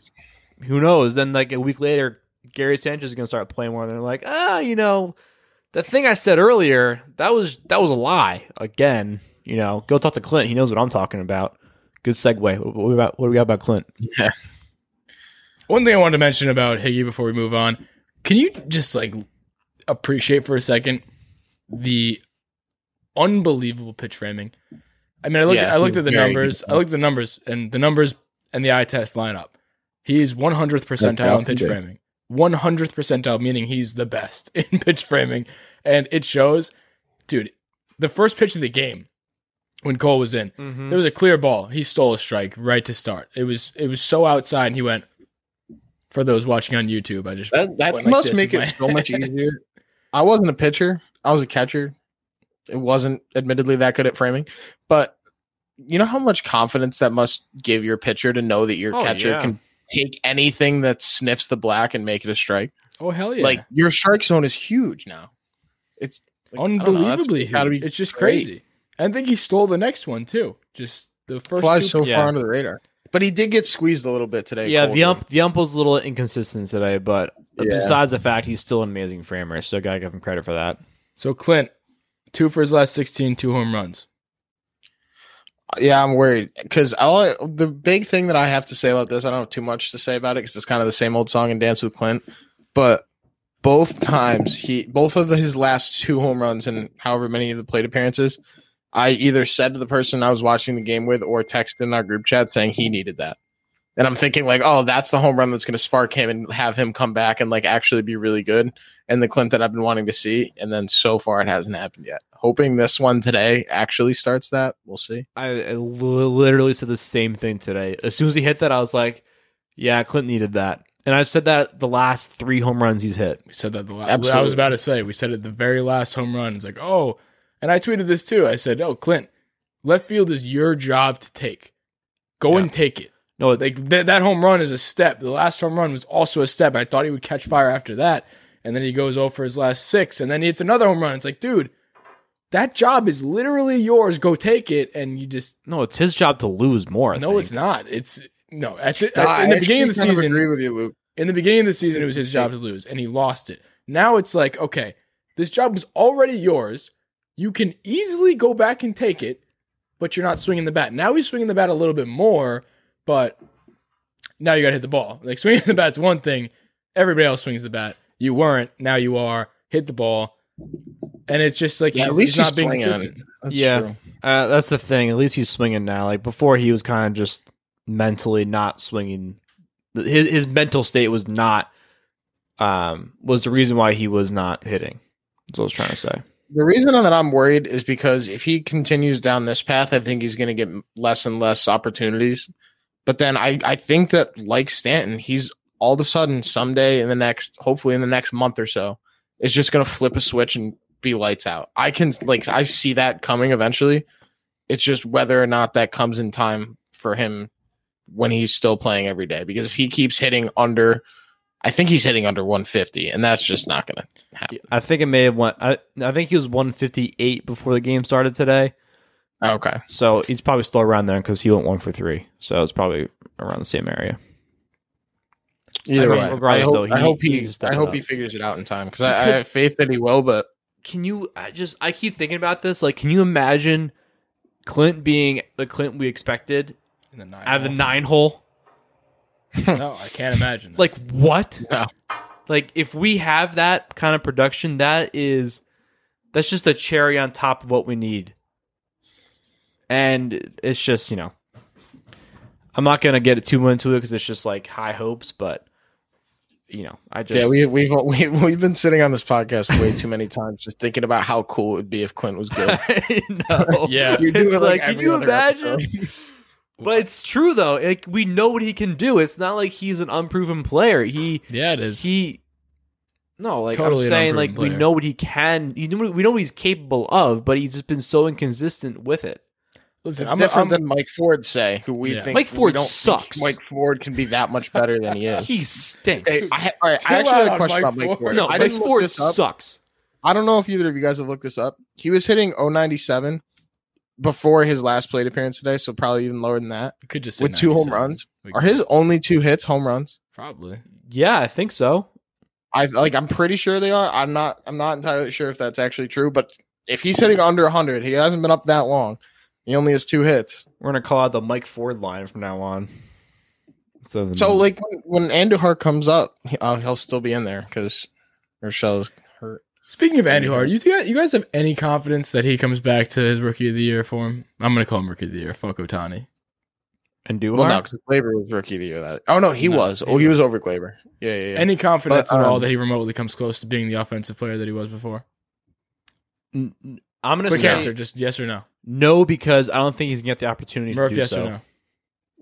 Who knows? Then like a week later, Gary Sanchez is gonna start playing more. And they're like, the thing I said earlier, that was a lie. Again, go talk to Clint. He knows what I'm talking about. Good segue. What do we got about Clint? Yeah. One thing I wanted to mention about Higgy before we move on, can you just like appreciate for a second the unbelievable pitch framing? I mean, I looked at the numbers. I looked at the numbers and the eye test line up. He's 100th percentile in pitch framing. 100th percentile, meaning he's the best in pitch framing. And it shows, dude, the first pitch of the game when Cole was in, there was a clear ball. He stole a strike right to start. It was so outside, and he went, for those watching on YouTube, I just that must make it so much easier. I wasn't a pitcher. I was a catcher. It wasn't admittedly that good at framing, but you know how much confidence that must give your pitcher to know that your catcher can take anything that sniffs the black and make it a strike. Oh, hell yeah. Like, your strike zone is huge now. It's like, unbelievably huge. It's just crazy. I think he stole the next one, too. Just the first flies so far under the radar. But he did get squeezed a little bit today. Yeah, the ump was a little inconsistent today, but besides the fact he's still an amazing framer, so got to give him credit for that. So, Clint, 2 for his last 16, 2 home runs. Yeah, I'm worried because the big thing that I have to say about this, I don't have too much to say about it because it's kind of the same old song and dance with Clint. But both of his last 2 home runs and however many of the plate appearances, I either said to the person I was watching the game with or texted in our group chat saying he needed that. And I'm thinking like, oh, that's the home run that's going to spark him and have him come back and like actually be really good. And the Clint that I've been wanting to see. And then so far it hasn't happened yet. Hoping this one today actually starts that. We'll see. I literally said the same thing today. As soon as he hit that, I was like, yeah, Clint needed that. And I've said that the last 3 home runs he's hit. We said that I was about to say. We said it the very last home run. It's like, oh, and I tweeted this too. I said, oh, Clint, left field is your job to take. Go and take it. No, like that home run is a step. The last home run was also a step. I thought he would catch fire after that. And then he goes over for his last 6. And then he hits another home run. It's like, dude, that job is literally yours. Go take it. And you just... No, it's his job to lose more, I think. It's not. It's... No, in the beginning of the season... agree with you, Luke. In the beginning of the season, it was his job to lose. And he lost it. Now it's like, okay, this job was already yours. You can easily go back and take it, but you're not swinging the bat. Now he's swinging the bat a little bit more, but now you got to hit the ball. Like, swinging the bat's one thing. Everybody else swings the bat. You weren't. Now you are. Hit the ball. And it's just like he's not being consistent. That's the thing. At least he's swinging now. Like, before he was kind of just mentally not swinging. His mental state was not was the reason why he was not hitting. That's what I was trying to say. The reason that I'm worried is because if he continues down this path, I think he's going to get less and less opportunities. But then I think that, like Stanton, he's all of a sudden someday hopefully in the next month or so, is just going to flip a switch and be lights out. I see that coming eventually. It's just whether or not that comes in time for him when he's still playing every day. Because if he keeps hitting I think he's hitting under 150, and that's just not going to happen. I think it may have went. I think he was 158 before the game started today. Okay, so he's probably still around there because he went 1 for 3. So it's probably around the same area. Either way, I hope he figures it out in time because I have faith that he will. But can you? I keep thinking about this. Like, can you imagine Clint being the Clint we expected out of the 9 hole? No, I can't imagine that. Like, what? No. Like, if we have that kind of production, that's just the cherry on top of what we need. And it's just, I'm not going to get too into it because it's just like high hopes, but I just we've been sitting on this podcast way too many times just thinking about how cool it would be if Clint was good. No. Yeah. You do it Can every you other imagine? episode. But it's true though. Like we know what he can do. It's not like he's an unproven player. Yeah, it is. No, like Totally I'm an saying, unproven like we player. know what he can. We know what he's capable of, but he's just been so inconsistent with it. Listen, It's different than Mike Ford say, who we Yeah. think Mike Ford we don't sucks. think Mike Ford can be that much better than he is. He stinks. Hey, I Chill actually out had a on question Mike about Mike Ford. Ford. no, I Mike didn't look Ford this up. sucks. I don't know if either of you guys have looked this up. He was hitting 097 before his last plate appearance today, so probably even lower than that. We could just say With 2 home 97. runs. We Are could- his only 2 hits home runs? Probably. Yeah, I think so. I'm pretty sure they are. I'm not entirely sure if that's actually true, but if he's hitting under 100, he hasn't been up that long. He only has 2 hits. We're gonna call out the Mike Ford line from now on. So like when Andujar comes up, he'll still be in there because Urshela's hurt. Speaking of Andy Hart, you guys have any confidence that he comes back to his Rookie of the Year form? I'm going to call him Rookie of the Year. Fuck Otani. and do Well, no, because Glaber was rookie of the year. Oh no, he was. Oh, he was over Glaber. Yeah. Any confidence But, at all that he remotely comes close to being the offensive player that he was before? I'm gonna Quick say answer, just yes or no. no because I don't think he's gonna get the opportunity Murph, to do yes so. or no?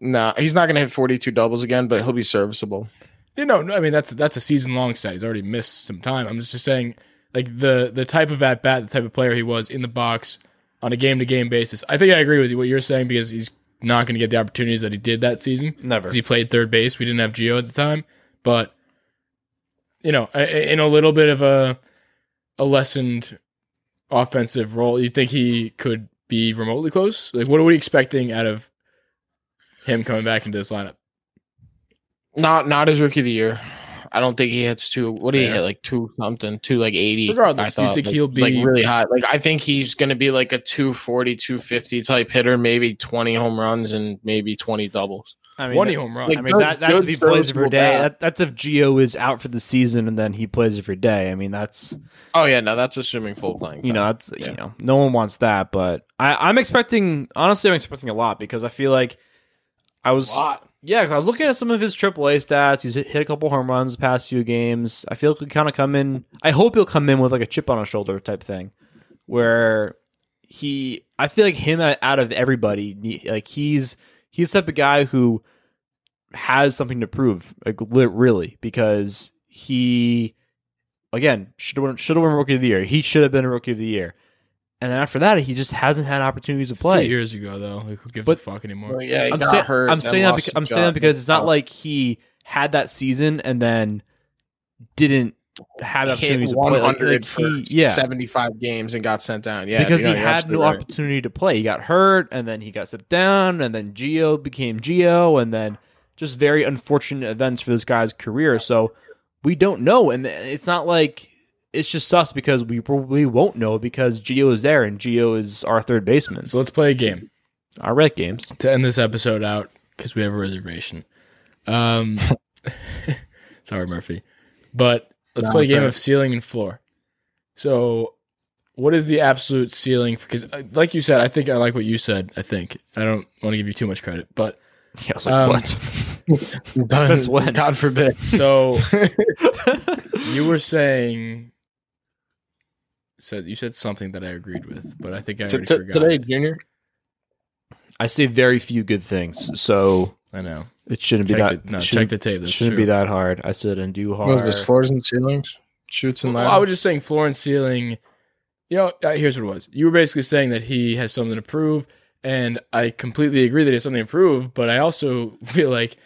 Nah, he's not going to hit 42 doubles again, but he'll be serviceable. No, I mean that's a season long stat. He's already missed some time. I'm just saying, like the type of at bat, the type of player he was in the box on a game to game basis. I think I agree with you what you're saying because he's not going to get the opportunities that he did that season. Never. Because he played third base. We didn't have Gio at the time, but in a little bit of a lessened offensive role, you think he could be remotely close? Like, what are we expecting out of him coming back into this lineup? Not his rookie of the year. I don't think he hits two. What did he Fair. hit? Like 280. Regardless, I do you think he'll be- like really hot? Like I think he's going to be like a 240, 250 type hitter. Maybe 20 home runs and maybe 20 doubles. I mean, 20 home runs. I mean that's if he plays every serviceable day. bat. That's if Gio is out for the season and then he plays every day. I mean that's That's assuming full playing time. that's no one wants that. But I'm expecting I'm expecting a lot because I feel like I was because I was looking at some of his AAA stats. He's hit a couple home runs the past few games. I feel like he'll kind of come in. I hope he'll come in with like a chip on his shoulder type thing, where I feel like him out of everybody, like he's the type of guy who has something to prove, like really, because he again should have been Rookie of the Year. He should have been a Rookie of the Year. And then after that, he just hasn't had opportunities to It's play. 2 years ago, though. Like, who gives But- a fuck anymore? Well, yeah, he I'm got saying hurt. I'm and saying lost that his because job. it's not like he had that season and then didn't have hit opportunities to play. 100 for he 75 games and got sent down. Yeah, because he you're had absolutely no right. opportunity to play. He got hurt and then he got stepped down and then Gio became Gio and then just very unfortunate events for this guy's career. So we don't know, and it's not like it's just sus because we probably won't know because Gio is there and Gio is our third baseman. So let's play a game Our red games. to end this episode out because we have a reservation. Sorry, Murphy. But let's play a it's game all right. of ceiling and floor. So what is the absolute ceiling? Because like you said, I think I like what you said. I don't want to give you too much credit, but Yeah, I was like, what? Since when? God forbid. so you were saying, you said something that I agreed with, but I think I already forgot. Today, Junior. I say very few good things, so I know. it shouldn't be Check that. check the tape. That's shouldn't true. be that hard. I said and do What was hard. this? Floors and ceilings, shoots and Well, ladders. I was just saying floor and ceiling. Here's what it was. You were basically saying that he has something to prove, and I completely agree that he has something to prove. But I also feel like,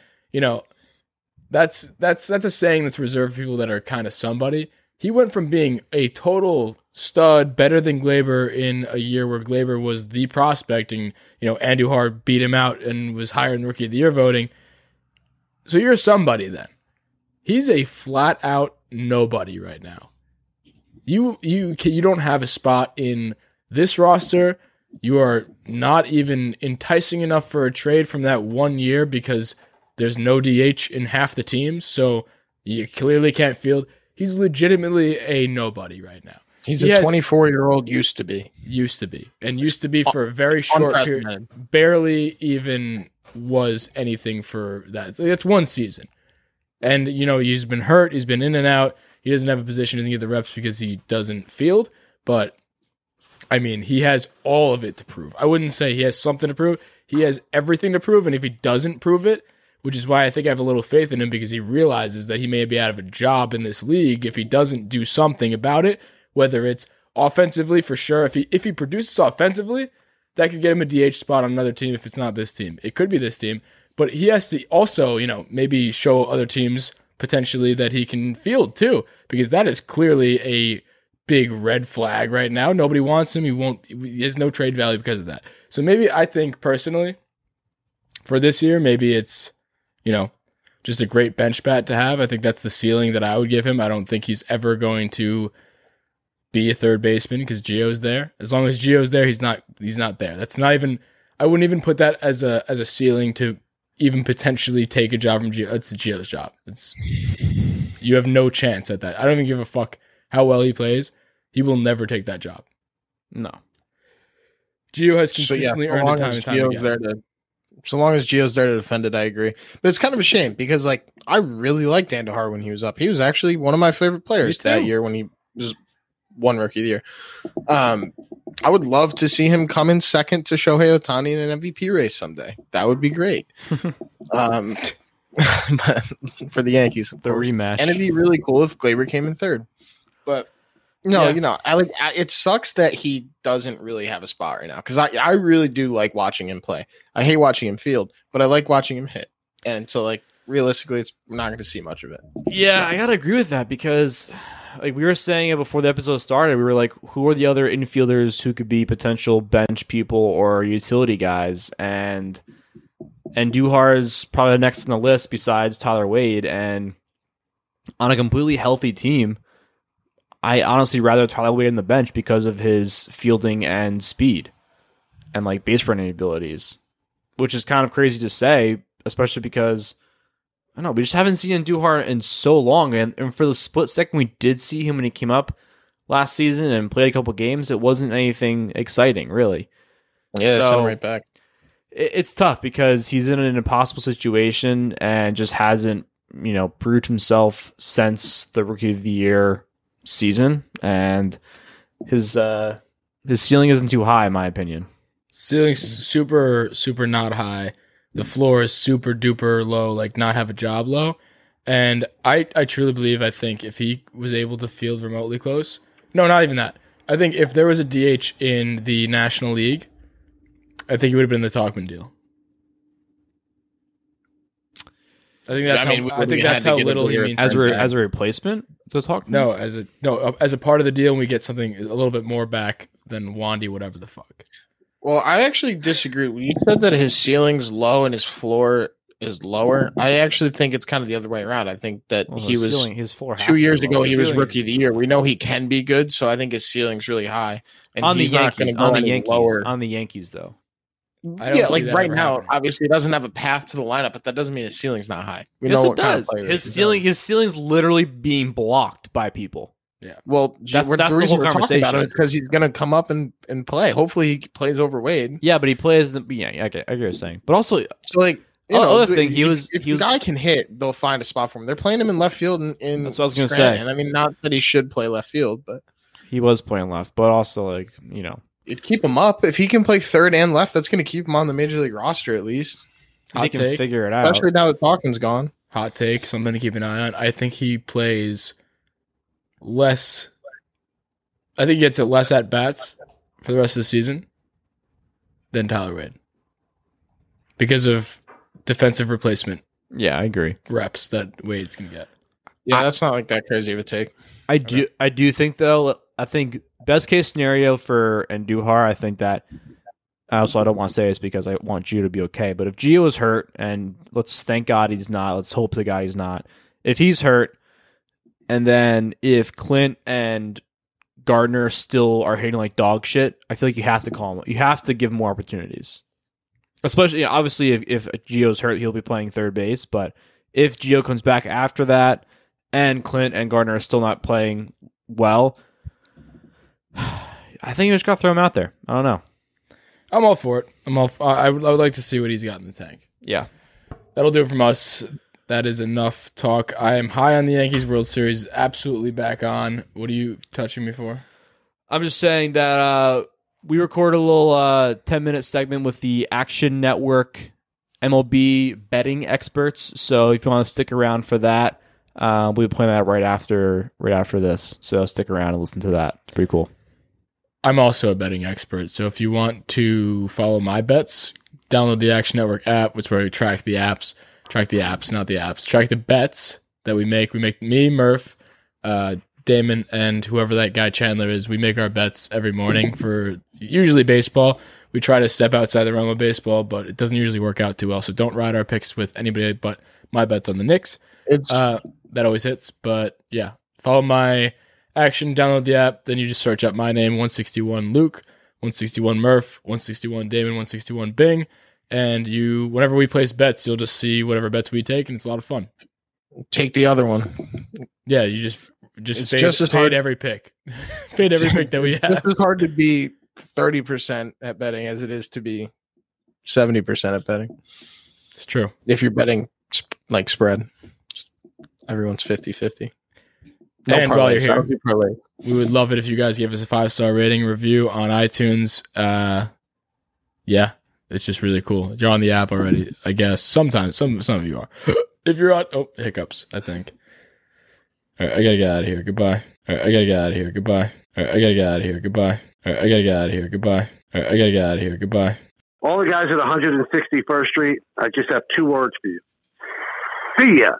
that's a saying that's reserved for people that are kind of somebody. He went from being a total stud, better than Glaber in a year where Glaber was the prospect, and Andujar beat him out and was higher in Rookie of the Year voting. So you're somebody then. He's a flat out nobody right now. You don't have a spot in this roster. You are not even enticing enough for a trade from that 1 year because there's no DH in half the teams, so you clearly can't field. He's legitimately a nobody right now. He's He a has- 24-year-old used to be. Used to be for a very short period. Unprecedented. Barely even was anything for that. It's 1 season. And, he's been hurt. He's been in and out. He doesn't have a position, doesn't get the reps because he doesn't field. But, he has all of it to prove. I wouldn't say he has something to prove. He has everything to prove. And if he doesn't prove it, which is why I think I have a little faith in him, because he realizes that he may be out of a job in this league if he doesn't do something about it, whether it's offensively for sure. If he produces offensively, that could get him a DH spot on another team if it's not this team. It could be this team. But he has to also, maybe show other teams potentially that he can field too, because that is clearly a big red flag right now. Nobody wants him. He has no trade value because of that. So maybe I think personally for this year, maybe it's, just a great bench bat to have. I think that's the ceiling that I would give him. I don't think he's ever going to be a third baseman because Gio's there. As long as Gio's there, he's not there. That's not even, I wouldn't even put that as a ceiling to even potentially take a job from Gio. It's Gio's job. You have no chance at that. I don't even give a fuck how well he plays. He will never take that job. No. Gio has consistently earned the time and time again. So long as Gio's there to defend it, I agree. But it's kind of a shame because, I really liked Andujar when he was up. He was actually one of my favorite players that year when he was one Rookie of the Year. I would love to see him come in second to Shohei Ohtani in an MVP race someday. That would be great. But for the Yankees, of course. Rematch. And it'd be really cool if Glaber came in third. But no, it sucks that he doesn't really have a spot right now because I really do like watching him play. I hate watching him field, but I like watching him hit. And so, realistically, we're not going to see much of it. Yeah, I got to agree with that because, we were saying it before the episode started. We were like, who are the other infielders who could be potential bench people or utility guys? And Duhar is probably next on the list besides Tyler Wade. And on a completely healthy team, I honestly rather Tyler Wade on the bench because of his fielding and speed and base running abilities, which is kind of crazy to say, especially because I don't know, we just haven't seen Andujar in so long. And for the split second we did see him when he came up last season and played a couple games, it wasn't anything exciting, really. Yeah, send him right back. It's tough because he's in an impossible situation and just hasn't, proved himself since the Rookie of the Year season, and his ceiling isn't too high in my opinion. Ceiling's super not high. The floor is super duper low, not have a job low. And I truly believe, I think if he was able to field remotely close, no, not even that. I think if there was a DH in the National League, I think it would have been the Talkman deal. I think that's how little he means as a replacement to talk. No, as a part of the deal, and we get something a little bit more back than Wandy, whatever the fuck. Well, I actually disagree. When you said that his ceiling's low and his floor is lower, I actually think it's kind of the other way around. I think that his floor 2 years ago he was Rookie of the Year. We know he can be good, so I think his ceiling's really high. And on he's the not going to go any lower. On the Yankees, though. Yeah, right now, obviously, he doesn't have a path to the lineup, but that doesn't mean his ceiling's not high. We know what kind of player his ceiling's literally being blocked by people. Yeah. Well, that's the reason we're talking about it because he's going to come up and play. Hopefully, he plays over Wade. Yeah, but he plays I get what you're saying. But also, other thing, if the guy can hit, they'll find a spot for him. They're playing him in left field. That's what I was going to say. And not that he should play left field, but he was playing left. But also, it'd keep him up if he can play third and left. That's going to keep him on the major league roster at least. He can figure it out, especially now that Talkin's gone. Hot take, something to keep an eye on. I think he plays less. I think he gets less at bats for the rest of the season than Tyler Wade because of defensive replacement. Yeah, I agree. Reps that Wade's going to get. Yeah, that's not that crazy of a take. I do think though. I think best case scenario for Andujar, I think that I don't want to say this because I want Gio to be okay, but if Gio is hurt, and thank God he's not, let's hope to God he's not. If he's hurt, and then if Clint and Gardner still are hitting like dog shit, I feel like you have to call him. You have to give him more opportunities. Especially, obviously, if Gio's hurt, he'll be playing third base, but if Gio comes back after that, and Clint and Gardner are still not playing well, I think you just got to throw him out there. I don't know. I'm all for it. I would like to see what he's got in the tank. Yeah. That'll do it from us. that is enough talk. I am high on the Yankees World Series, absolutely back on. What are you touching me for? I'm just saying that we recorded a little 10-minute segment with the Action Network MLB betting experts. So if you want to stick around for that, we'll be playing that right after this. So stick around and listen to that. It's pretty cool. I'm also a betting expert. So if you want to follow my bets, download the Action Network app, which is where we track the bets that we make. We make me, Murph, Damon, and whoever that guy Chandler is. We make our bets every morning for usually baseball. We try to step outside the realm of baseball, but it doesn't usually work out too well. So don't ride our picks with anybody but my bets on the Knicks. That always hits. But yeah, follow my Action, download the app, then you just search up my name, 161 Luke, 161 Murph, 161 Damon, 161 Bing, and whenever we place bets, you'll just see whatever bets we take, and it's a lot of fun. Take the other one. Yeah, you just it's just as hard every pick. Fade every pick that we have. It's as hard to be 30% at betting as it is to be 70% at betting. It's true. If you're betting like spread, everyone's 50-50. No and parlays, while you're here, we would love it if you guys gave us a 5-star rating review on iTunes. Yeah, it's just really cool. You're on the app already, I guess. Sometimes, some of you are. If you're on, hiccups, I think. All right, I gotta get out of here. Goodbye. All right, I gotta get out of here. Goodbye. All right, I gotta get out of here. Goodbye. All right, I gotta get out of here. Goodbye. All right, I gotta get out of here. Goodbye. All the guys at 161st Street, I just have 2 words for you. See ya.